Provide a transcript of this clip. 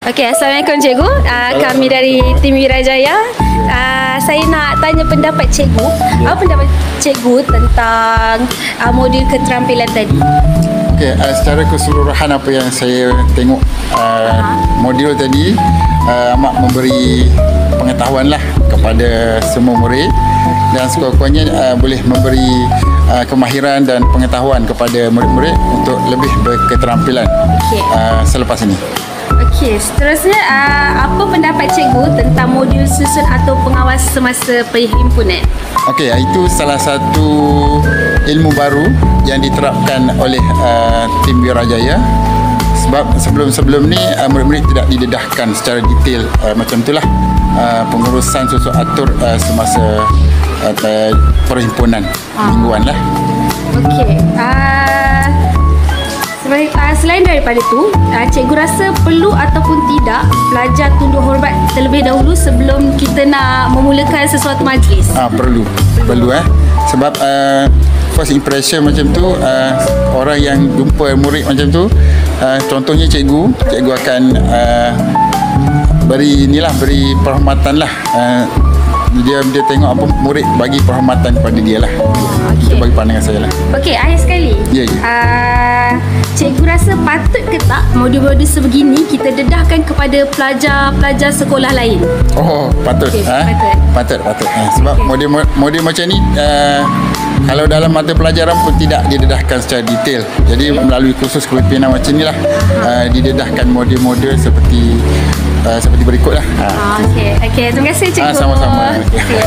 Okey, Assalamualaikum Cikgu. Kami dari tim Wirajaya. Saya nak tanya pendapat Cikgu. Apa pendapat Cikgu tentang modul keterampilan tadi? Okey, secara keseluruhan apa yang saya tengok modul tadi amat memberi pengetahuan lah kepada semua murid dan sekurang-kurangnya boleh memberi kemahiran dan pengetahuan kepada murid-murid untuk lebih berketerampilan selepas ini. Okey, seterusnya apa pendapat Cikgu tentang modul susun atau pengawas semasa perhimpunan? Okey, itu salah satu ilmu baru yang diterapkan oleh tim Wirajaya. Sebab sebelum-sebelum ni murid-murid tidak didedahkan secara detail macam itulah pengurusan susun atur semasa perhimpunan mingguan lah. Okey, selain daripada itu, Cikgu rasa perlu ataupun tidak pelajar tunduk hormat terlebih dahulu sebelum kita nak memulakan sesuatu majlis? Perlu sebab first impression macam tu, orang yang jumpa murid macam tu, contohnya cikgu akan beri penghormatan lah. Dia tengok apa murid bagi penghormatan kepada dia lah. Itu bagi pandangan saya lah. Okey, akhir sekali. Ya. Cikgu rasa patut ke tak modul-modul sebegini kita dedahkan kepada pelajar-pelajar sekolah lain? Oh, patut. Okay, patut. Sebab modul macam ni kalau dalam mata pelajaran pun tidak didedahkan secara detail. Jadi melalui kursus kepimpinan macam ni lah didedahkan modul-modul seperti berikut lah. Okey, terima kasih Cikgu. Sama-sama.